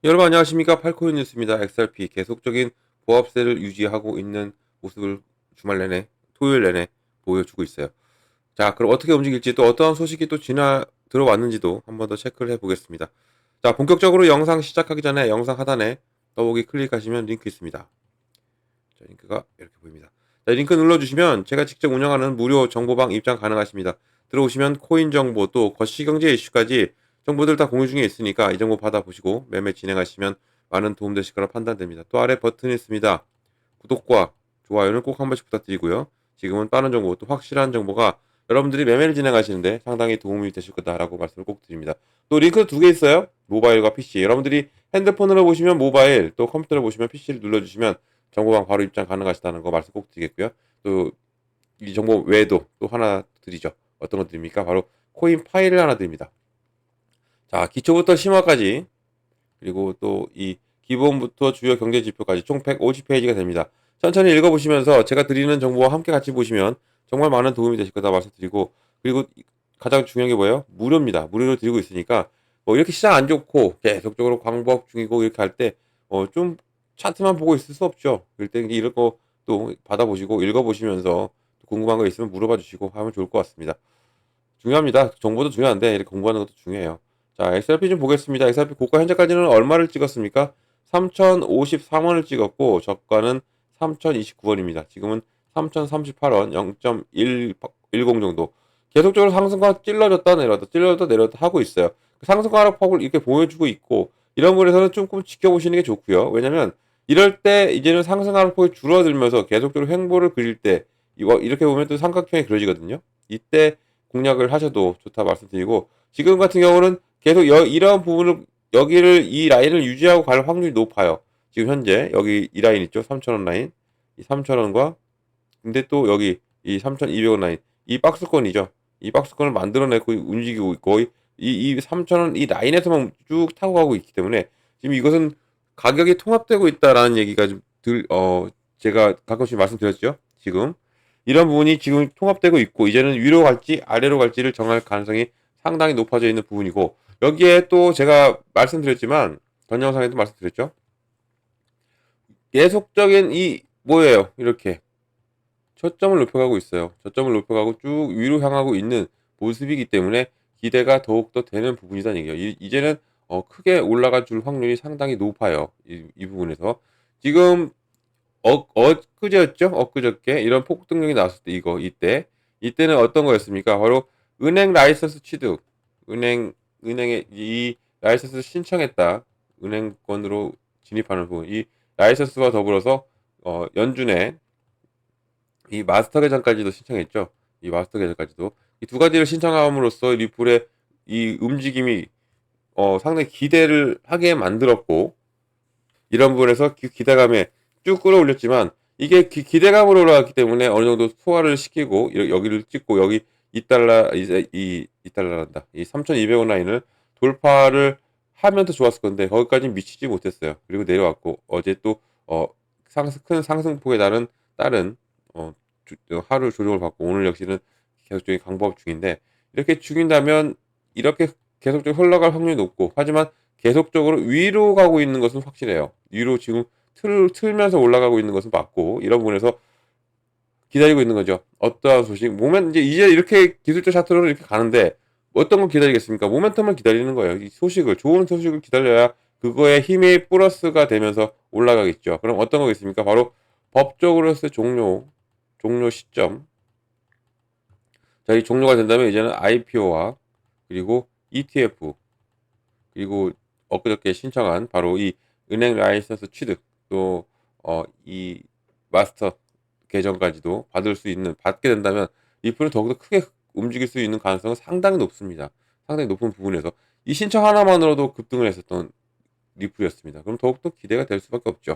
여러분 안녕하십니까. 팔코인 뉴스입니다. XRP 계속적인 보합세를 유지하고 있는 모습을 주말 내내 토요일 내내 보여주고 있어요. 자, 그럼 어떻게 움직일지, 또 어떠한 소식이 또 들어왔는지도 한번 더 체크를 해보겠습니다. 자, 본격적으로 영상 시작하기 전에 영상 하단에 더보기 클릭하시면 링크 있습니다. 자, 링크가 이렇게 보입니다. 자, 링크 눌러주시면 제가 직접 운영하는 무료 정보방 입장 가능하십니다. 들어오시면 코인 정보, 또 거시경제 이슈까지 정보들 다 공유 중에 있으니까 이 정보 받아보시고 매매 진행하시면 많은 도움 되실 거라 판단됩니다. 또 아래 버튼이 있습니다. 구독과 좋아요는 꼭 한 번씩 부탁드리고요. 지금은 빠른 정보, 또 확실한 정보가 여러분들이 매매를 진행하시는데 상당히 도움이 되실 거다라고 말씀을 꼭 드립니다. 또 링크 두 개 있어요. 모바일과 PC. 여러분들이 핸드폰으로 보시면 모바일, 또 컴퓨터로 보시면 PC를 눌러주시면 정보방 바로 입장 가능하시다는 거 말씀 꼭 드리겠고요. 또 이 정보 외에도 또 하나 드리죠. 어떤 거 드립니까? 바로 코인 파일을 하나 드립니다. 자, 기초부터 심화까지, 그리고 또 이 기본부터 주요 경제 지표까지 총 150페이지가 됩니다. 천천히 읽어보시면서 제가 드리는 정보와 함께 같이 보시면 정말 많은 도움이 되실 거다 말씀드리고, 그리고 가장 중요한 게 뭐예요? 무료입니다. 무료로 드리고 있으니까 뭐 이렇게 시장 안 좋고 계속적으로 광법 중이고 이렇게 할 때 좀 차트만 보고 있을 수 없죠. 그럴 때 이런 거 또 받아보시고 읽어보시면서 궁금한 거 있으면 물어봐 주시고 하면 좋을 것 같습니다. 중요합니다. 정보도 중요한데 이렇게 공부하는 것도 중요해요. 자, XRP 좀 보겠습니다. XRP 고가 현재까지는 얼마를 찍었습니까? 3,053원을 찍었고 저가는 3,029원입니다. 지금은 3,038원 0.110 정도. 계속적으로 상승과 찔러졌다 내렸다 찔러졌다 내렸다 하고 있어요. 상승과 하락폭을 이렇게 보여주고 있고, 이런 부분에서는 조금 지켜보시는 게 좋고요. 왜냐면 이럴 때 이제는 상승 하락폭이 줄어들면서 계속적으로 횡보를 그릴 때 이렇게 보면 또 삼각형이 그려지거든요. 이때 공략을 하셔도 좋다 말씀드리고, 지금 같은 경우는 계속 이러한 부분을 여기를 이 라인을 유지하고 갈 확률이 높아요. 지금 현재 여기 이 라인 있죠? 3,000원 라인. 이 3,000원과 근데 또 여기 이 3,200원 라인. 이 박스권이죠. 이 박스권을 만들어내고 움직이고 있고 이 3,000원 이 라인에서만 쭉 타고 가고 있기 때문에 지금 이것은 가격이 통합되고 있다라는 얘기가 좀 제가 가끔씩 말씀드렸죠. 지금 이런 부분이 지금 통합되고 있고 이제는 위로 갈지 아래로 갈지를 정할 가능성이 상당히 높아져 있는 부분이고, 여기에 또 제가 말씀드렸지만 전 영상에도 말씀드렸죠. 계속적인 이 뭐예요? 이렇게 저점을 높여가고 있어요. 저점을 높여가고 쭉 위로 향하고 있는 모습이기 때문에 기대가 더욱더 되는 부분이라는 얘기예요. 이제는 크게 올라가 줄 확률이 상당히 높아요. 이 부분에서 지금 엊그제였죠? 엊그저께 이런 폭등력이 나왔을 때 이때는 어떤 거였습니까? 바로 은행 라이선스 취득, 은행에 이 라이선스 신청했다, 은행권으로 진입하는 부분, 이 라이선스와 더불어서 연준에 이 마스터 계정까지도 신청했죠. 이 마스터 계정까지도 이 두 가지를 신청함으로써 리플의 이 움직임이 상당히 기대를 하게 만들었고, 이런 부분에서 기대감에 쭉 끌어올렸지만 이게 기대감으로 올라갔기 때문에 어느 정도 소화를 시키고 여기를 찍고 여기 2달러 이제 이 2달러란다. 이 3,200원 라인을 돌파를 하면 더 좋았을 건데 거기까지는 미치지 못했어요. 그리고 내려왔고 어제 또 큰 상승폭에 따른 하루 조정을 받고 오늘 역시는 계속적인 강보합 중인데, 이렇게 죽인다면 이렇게 계속적으로 흘러갈 확률이 높고, 하지만 계속적으로 위로 가고 있는 것은 확실해요. 위로 지금 틀면서 올라가고 있는 것은 맞고, 이런 부분에서 기다리고 있는 거죠. 어떠한 소식, 이제 이렇게 기술적 차트로 이렇게 가는데 어떤 걸 기다리겠습니까? 모멘텀을 기다리는 거예요. 이 좋은 소식을 기다려야 그거에 힘이 플러스가 되면서 올라가겠죠. 그럼 어떤 거겠습니까? 바로 법적으로서의 종료 시점. 자, 이 종료가 된다면 이제는 IPO와 그리고 ETF, 그리고 엊그저께 신청한 바로 이 은행 라이선스 취득, 또 이 마스터 계정까지도 받게 된다면 리플은 더욱더 크게 움직일 수 있는 가능성은 상당히 높습니다. 상당히 높은 부분에서 이 신청 하나만으로도 급등을 했었던 리플이었습니다. 그럼 더욱더 기대가 될 수밖에 없죠.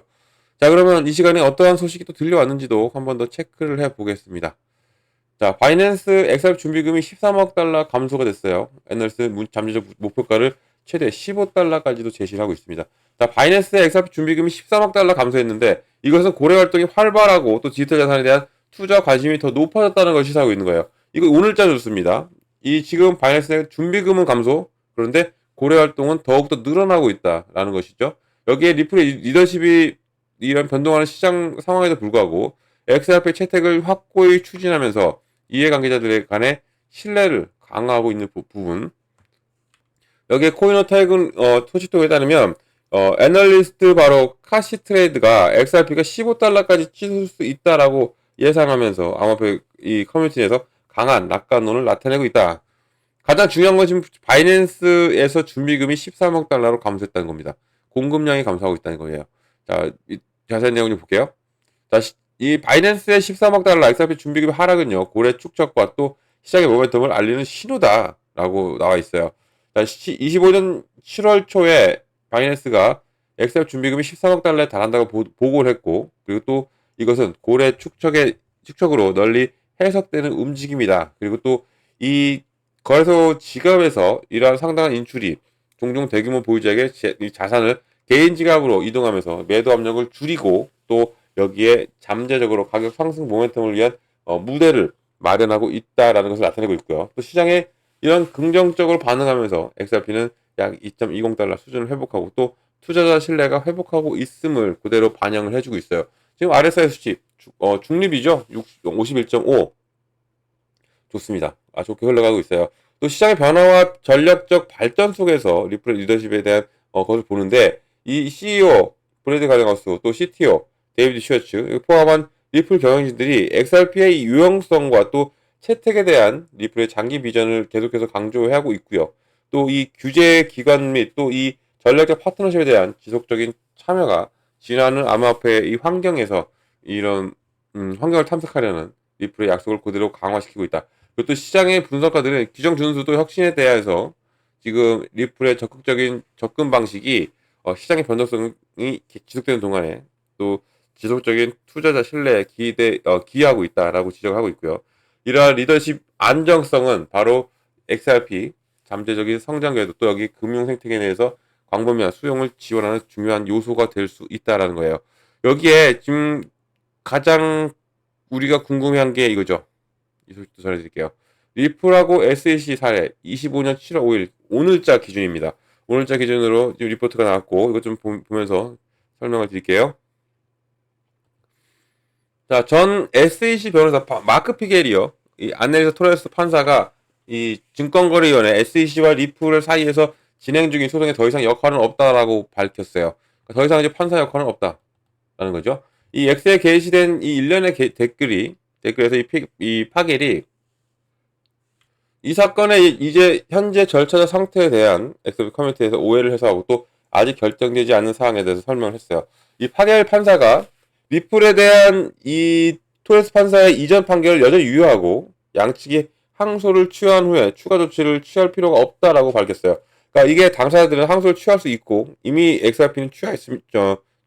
자, 그러면 이 시간에 어떠한 소식이 또 들려왔는지도 한 번 더 체크를 해보겠습니다. 자, 바이낸스 XRP 준비금이 13억 달러 감소가 됐어요. 애널스 잠재적 목표가를 최대 15달러까지도 제시를 하고 있습니다. 자, 바이낸스 XRP 준비금이 13억 달러 감소했는데 이것은 고래 활동이 활발하고 또 디지털 자산에 대한 투자 관심이 더 높아졌다는 걸 시사하고 있는 거예요. 이거 오늘자 뉴스입니다. 이 지금 바이낸스의 준비금은 감소, 그런데 고래 활동은 더욱더 늘어나고 있다라는 것이죠. 여기에 리플의 리더십이 이런 변동하는 시장 상황에도 불구하고 XRP 채택을 확고히 추진하면서 이해관계자들의 간의 신뢰를 강화하고 있는 부분. 여기에 코인어 타이군 소식통에 따르면 애널리스트 바로 카시트레이드가 XRP가 15달러까지 치솟을 수 있다라고 예상하면서 암호화폐 이 커뮤니티 내에서 강한 낙관론을 나타내고 있다. 가장 중요한 건 지금 바이낸스에서 준비금이 13억 달러로 감소했다는 겁니다. 공급량이 감소하고 있다는 거예요. 자, 자세한 내용 좀 볼게요. 자, 이 바이낸스의 13억 달러 XRP 준비금 하락은요, 고래 축적과 또 시장의 모멘텀을 알리는 신호다라고 나와 있어요. 자, 25년 7월 초에 바이낸스가 XRP 준비금이 13억 달러에 달한다고 보고를 했고, 그리고 또 이것은 고래 축적으로 널리 해석되는 움직임이다. 그리고 또 이 거래소 지갑에서 이러한 상당한 인출이 종종 대규모 보유자에게 자산을 개인 지갑으로 이동하면서 매도 압력을 줄이고 또 여기에 잠재적으로 가격 상승 모멘텀을 위한 무대를 마련하고 있다라는 것을 나타내고 있고요. 또 시장에 이런 긍정적으로 반응하면서 XRP는 약 2.20달러 수준을 회복하고 또 투자자 신뢰가 회복하고 있음을 그대로 반영을 해주고 있어요. 지금 RSI 수치 중립이죠. 51.5 좋습니다. 좋게 흘러가고 있어요. 또 시장의 변화와 전략적 발전 속에서 리플의 리더십에 대한 것을 보는데 이 CEO 브래드 가정하우스 또 CTO 데이비드 슈어츠 포함한 리플 경영진들이 XRP의 유용성과 또 채택에 대한 리플의 장기 비전을 계속해서 강조하고 있고요. 또 이 규제 기관 및 또 이 전략적 파트너십에 대한 지속적인 참여가 지나는 암호화폐의 이 환경에서 이런 환경을 탐색하려는 리플의 약속을 그대로 강화시키고 있다. 그리고 또 시장의 분석가들은 규정 준수 또 혁신에 대해서 지금 리플의 적극적인 접근 방식이 시장의 변동성이 지속되는 동안에 또 지속적인 투자자 신뢰에 기여하고 있다라고 지적하고 있고요. 이러한 리더십 안정성은 바로 XRP 잠재적인 성장에도 또 여기 금융 생태계 내에서 광범위한 수용을 지원하는 중요한 요소가 될 수 있다라는 거예요. 여기에 지금 가장 우리가 궁금해한 게 이거죠. 이 소식도 전해드릴게요. 리플하고 SEC 사례 25년 7월 5일 오늘자 기준입니다. 오늘자 기준으로 지금 리포트가 나왔고 이것 좀 보면서 설명을 드릴게요. 자, 전 SEC 변호사 마크 피겔이요. 이 안내리서 토레스 판사가 이 증권거래위원회 SEC와 리플 사이에서 진행 중인 소송에 더 이상 역할은 없다라고 밝혔어요. 그러니까 더 이상 이제 판사 역할은 없다라는 거죠. 이 X에 게시된 이 일련의 댓글에서 이 파겔이 이 사건의 이제 현재 절차적 상태에 대한 엑소비 커뮤니티에서 오해를 해소하고 또 아직 결정되지 않은 사항에 대해서 설명을 했어요. 이 파겔 판사가 리플에 대한 이 토레스 판사의 이전 판결을 여전히 유효하고 양측이 항소를 취한 후에 추가 조치를 취할 필요가 없다라고 밝혔어요. 그러니까 이게 당사자들은 항소를 취할 수 있고 이미 XRP는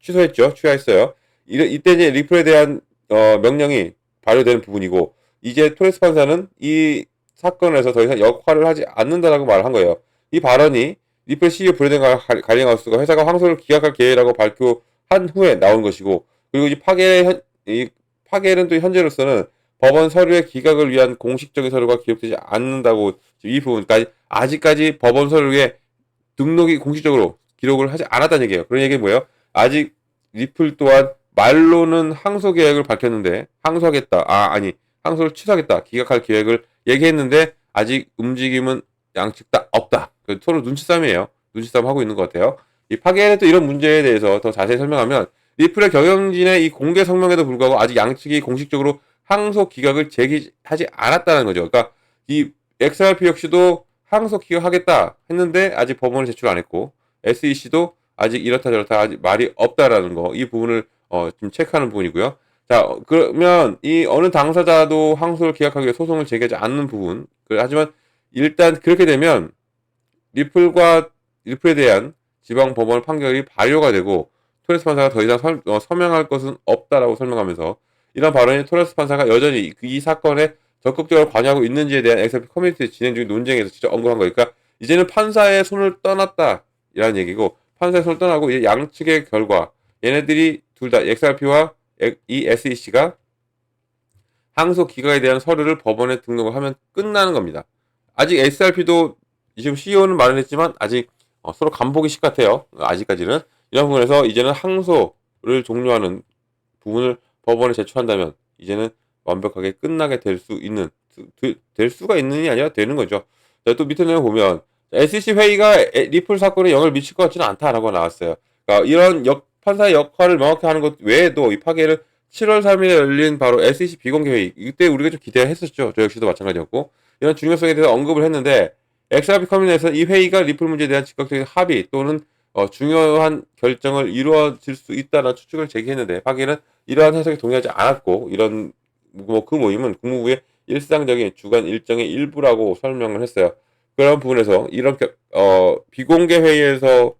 취소했어요. 이때 이제 리플에 대한 명령이 발효되는 부분이고 이제 토레스 판사는 이 사건에서 더 이상 역할을 하지 않는다라고 말을 한 거예요. 이 발언이 리플 CEO 브래든 갈링하우스가 회사가 항소를 기각할 계획이라고 발표한 후에 나온 것이고 그리고 이 파겔은 또 현재로서는 법원 서류의 기각을 위한 공식적인 서류가 기록되지 않는다고 이 부분까지 아직까지 법원 서류에 등록이 공식적으로 기록을 하지 않았다는 얘기예요. 그런 얘기는 뭐예요? 아직 리플 또한 말로는 항소 계획을 밝혔는데 항소를 취소하겠다. 기각할 계획을 얘기했는데 아직 움직임은 양측 다 없다. 서로 눈치싸움이에요. 눈치싸움 하고 있는 것 같아요. 이 파겔의 또 이런 문제에 대해서 더 자세히 설명하면 리플의 경영진의 이 공개 성명에도 불구하고 아직 양측이 공식적으로 항소 기각을 제기하지 않았다는 거죠. 그러니까 이 XRP 역시도 항소 기각하겠다 했는데 아직 법원을 제출 안 했고 SEC도 아직 이렇다 저렇다 아직 말이 없다라는 거 이 부분을 좀 체크하는 부분이고요. 자 그러면 이 어느 당사자도 항소를 기각하기 위해 소송을 제기하지 않는 부분 하지만 일단 그렇게 되면 리플에 대한 지방 법원 판결이 발효가 되고 토레스 판사가 더 이상 서명할 것은 없다라고 설명하면서 이런 발언이 토레스 판사가 여전히 이 사건에 적극적으로 관여하고 있는지에 대한 XRP 커뮤니티 진행 중인 논쟁에서 직접 언급한 거니까 이제는 판사의 손을 떠났다 이라는 얘기고 판사의 손을 떠나고 이제 양측의 결과 얘네들이 둘 다 XRP와 이 SEC가 항소 기각에 대한 서류를 법원에 등록을 하면 끝나는 겁니다. 아직 SRP도 지금 CEO는 말은 했지만 아직 서로 간보기식 같아요. 아직까지는. 이런 부분에서 이제는 항소를 종료하는 부분을 법원에 제출한다면 이제는 완벽하게 끝나게 될 수가 있느냐 아니라 되는 거죠. 자, 또 밑에 내용 보면 SEC 회의가 리플 사건에 영향을 미칠 것 같지는 않다라고 나왔어요. 그러니까 이런 판사의 역할을 명확히 하는 것 외에도 이 파기를 7월 3일에 열린 바로 SEC 비공개 회의, 이때 우리가 좀 기대했었죠. 저 역시도 마찬가지였고, 이런 중요성에 대해서 언급을 했는데 XRP 커뮤니티에서 이 회의가 리플 문제에 대한 즉각적인 합의 또는 중요한 결정을 이루어질 수 있다는 추측을 제기했는데, 파기는 이러한 해석에 동의하지 않았고, 이런 그 모임은 국무부의 일상적인 주간 일정의 일부라고 설명을 했어요. 그런 부분에서 이런 비공개 회의에서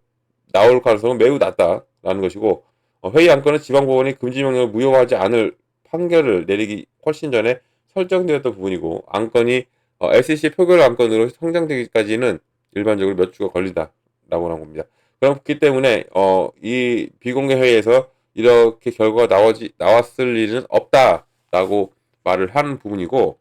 나올 가능성은 매우 낮다라는 것이고, 회의 안건은 지방법원이 금지 명령을 무효하지 않을 판결을 내리기 훨씬 전에 설정되었던 부분이고, 안건이 SEC 표결 안건으로 성장되기까지는 일반적으로 몇 주가 걸린다라고 한 겁니다. 그렇기 때문에 이 비공개 회의에서 이렇게 결과가 나왔을 일은 없다라고 말을 하는 부분이고,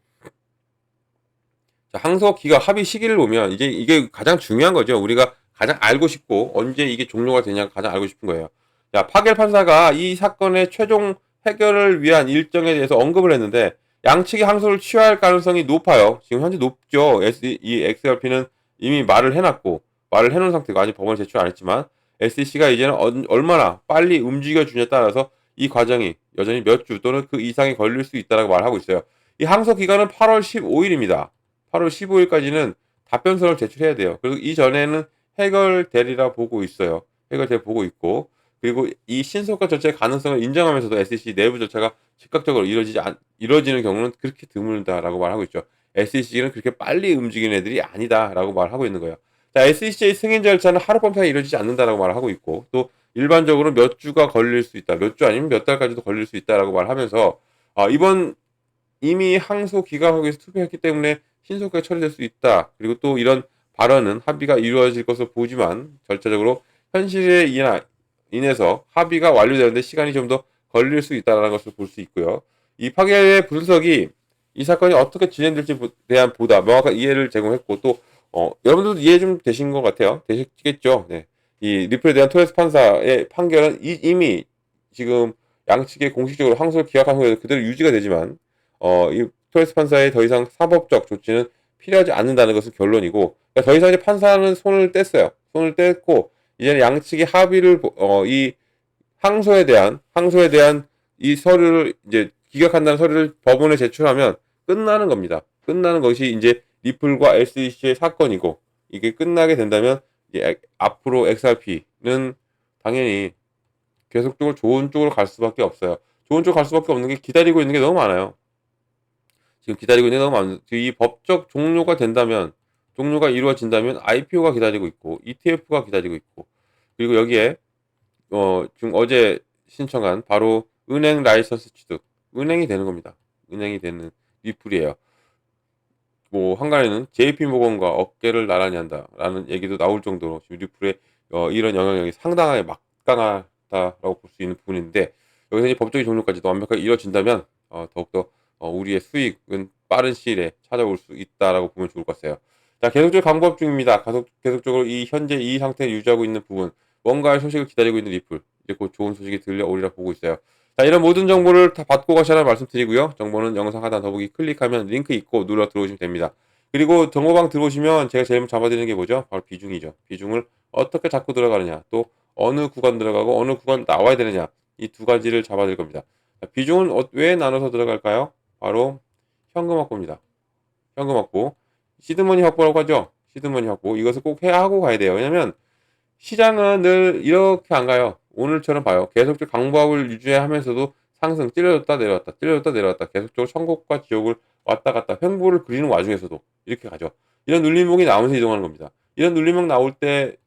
자, 항소 기각 합의 시기를 보면 이게 가장 중요한 거죠. 우리가 가장 알고 싶고 언제 이게 종료가 되냐가 가장 알고 싶은 거예요. 자, 파겔 판사가 이 사건의 최종 해결을 위한 일정에 대해서 언급을 했는데 양측이 항소를 취하할 가능성이 높아요. 지금 현재 높죠. 이 XRP는 이미 말을 해놓은 상태고 아직 법원에 제출 안 했지만 SEC가 이제는 얼마나 빨리 움직여주냐에 따라서 이 과정이 여전히 몇 주 또는 그 이상이 걸릴 수 있다고 말하고 있어요. 이 항소 기간은 8월 15일입니다. 8월 15일까지는 답변서를 제출해야 돼요. 그리고 이전에는 해결되리라 보고 있어요. 해결돼 보고 있고, 그리고 이 신속한 조치의 가능성을 인정하면서도 SEC 내부 조치가 즉각적으로 이루어지는 경우는 그렇게 드물다라고 말하고 있죠. SEC는 그렇게 빨리 움직이는 애들이 아니다라고 말하고 있는 거예요. 자, SEC의 승인 절차는 하룻밤 사이에 이루어지지 않는다라고 말하고 있고, 또 일반적으로 몇 주가 걸릴 수 있다, 몇 주 아니면 몇 달까지도 걸릴 수 있다라고 말하면서 이번 이미 항소 기각하기 위해서 투표했기 때문에 신속하게 처리될 수 있다. 그리고 또 이런 발언은 합의가 이루어질 것으로 보지만 절차적으로 현실에 인해서 합의가 완료되는데 시간이 좀 더 걸릴 수 있다는 것을 볼 수 있고요. 이 파괴의 분석이 이 사건이 어떻게 진행될지에 대한 보다 명확한 이해를 제공했고 또 여러분들도 이해 좀 되신 것 같아요. 되시겠죠? 네. 이 리플에 대한 토레스 판사의 판결은 이미 지금 양측의 공식적으로 항소를 기각한 후에도 그대로 유지가 되지만 이 토레스 판사의 더 이상 사법적 조치는 필요하지 않는다는 것은 결론이고, 그러니까 더 이상 이제 판사는 손을 뗐어요. 손을 뗐고 이제는 양측의 합의를 이 항소에 대한 이 서류를 이제 기각한다는 서류를 법원에 제출하면 끝나는 겁니다. 끝나는 것이 이제 리플과 SEC의 사건이고, 이게 끝나게 된다면 이제 앞으로 XRP는 당연히 계속적으로 좋은 쪽으로 갈 수밖에 없어요. 좋은 쪽으로 갈 수밖에 없는 게 기다리고 있는 게 너무 많아요. 지금 기다리고 있는 게 너무 많아요. 이 법적 종료가 이루어진다면 IPO가 기다리고 있고, ETF가 기다리고 있고, 그리고 여기에 지금 어제 신청한 바로 은행 라이선스 취득, 은행이 되는 겁니다. 은행이 되는 리플이에요. 뭐 한간에는 JP모건과 어깨를 나란히 한다라는 얘기도 나올 정도로 지금 리플의 이런 영향력이 상당하게 막강하다라고 볼 수 있는 부분인데, 여기서 이제 법적인 종료까지도 완벽하게 이루어진다면 더욱더 우리의 수익은 빠른 시일에 찾아올 수 있다라고 보면 좋을 것 같아요. 자, 계속적으로 강법 중입니다. 계속적으로 이 현재 이 상태를 유지하고 있는 부분, 뭔가의 소식을 기다리고 있는 리플, 이제 곧 좋은 소식이 들려오리라 보고 있어요. 자, 이런 모든 정보를 다 받고 가시라는 말씀드리고요. 정보는 영상 하단 더보기 클릭하면 링크 있고 눌러 들어오시면 됩니다. 그리고 정보방 들어오시면 제가 제일 잡아드리는 게 뭐죠? 바로 비중이죠. 비중을 어떻게 잡고 들어가느냐, 또 어느 구간 들어가고 어느 구간 나와야 되느냐, 이 두 가지를 잡아드릴 겁니다. 자, 비중은 왜 나눠서 들어갈까요? 바로 현금 확보입니다. 현금 확보. 시드머니 확보라고 하죠. 시드머니 확보. 이것을 꼭 해야 하고 가야 돼요. 왜냐면 시장은 늘 이렇게 안 가요. 오늘처럼 봐요. 계속적으로 강보합을 유지하면서도 상승 찔러졌다 내려왔다 찔러졌다 내려왔다 계속적으로 천국과 지옥을 왔다 갔다 횡보를 그리는 와중에서도 이렇게 가죠. 이런 눌림목이 나오면서 이동하는 겁니다. 이런 눌림목 나올 때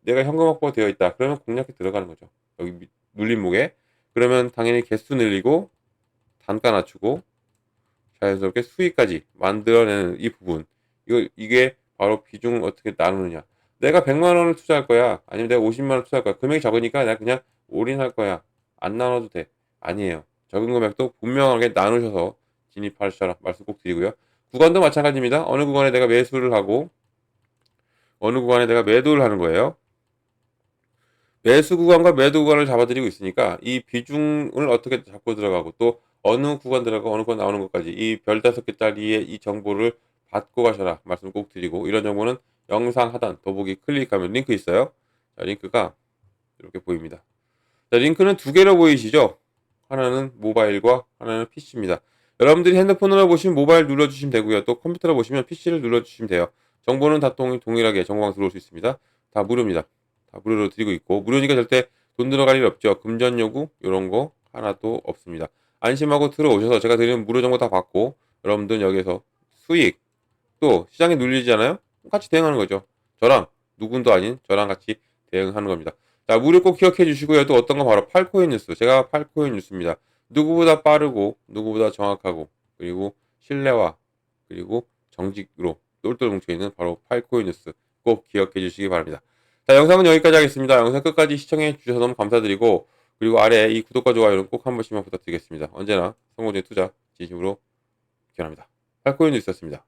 내가 현금 확보가 되어 있다. 그러면 공략에 들어가는 거죠. 여기 눌림목에. 그러면 당연히 개수 늘리고 단가 낮추고 자연스럽게 수익까지 만들어내는 이 부분. 이게 바로 비중을 어떻게 나누느냐. 내가 100만 원을 투자할 거야. 아니면 내가 50만 원 투자할 거야. 금액이 적으니까 내가 그냥 올인할 거야. 안 나눠도 돼. 아니에요. 적은 금액도 분명하게 나누셔서 진입하셔라 말씀 꼭 드리고요. 구간도 마찬가지입니다. 어느 구간에 내가 매수를 하고 어느 구간에 내가 매도를 하는 거예요. 매수 구간과 매도 구간을 잡아드리고 있으니까 이 비중을 어떻게 잡고 들어가고 또 어느 구간 들어가고 어느 구간 나오는 것까지 이 별 5개짜리의 이 정보를 받고 가셔라 말씀 꼭 드리고, 이런 정보는 영상 하단 더보기 클릭하면 링크 있어요. 자, 링크가 이렇게 보입니다. 자, 링크는 두 개로 보이시죠? 하나는 모바일과 하나는 PC입니다. 여러분들이 핸드폰으로 보시면 모바일 눌러주시면 되고요. 또 컴퓨터로 보시면 PC를 눌러주시면 돼요. 정보는 다 동일하게 정보가 들어올 수 있습니다. 다 무료입니다. 다 무료로 드리고 있고, 무료니까 절대 돈 들어갈 일 없죠. 금전 요구 이런 거 하나도 없습니다. 안심하고 들어오셔서 제가 드리는 무료 정보 다 받고 여러분들은 여기서 수익, 또 시장에 눌리잖아요. 같이 대응하는 거죠. 저랑, 누군도 아닌 저랑 같이 대응하는 겁니다. 자, 무료 꼭 기억해 주시고요. 또 어떤 거 바로 팔코인 뉴스. 제가 팔코인 뉴스입니다. 누구보다 빠르고 누구보다 정확하고 그리고 신뢰와 그리고 정직으로 똘똘 뭉쳐있는 바로 팔코인 뉴스 꼭 기억해 주시기 바랍니다. 자, 영상은 여기까지 하겠습니다. 영상 끝까지 시청해 주셔서 너무 감사드리고, 그리고 아래 이 구독과 좋아요는 꼭 한 번씩만 부탁드리겠습니다. 언제나 성공적인 투자 진심으로 기원합니다. 팔코인 뉴스였습니다.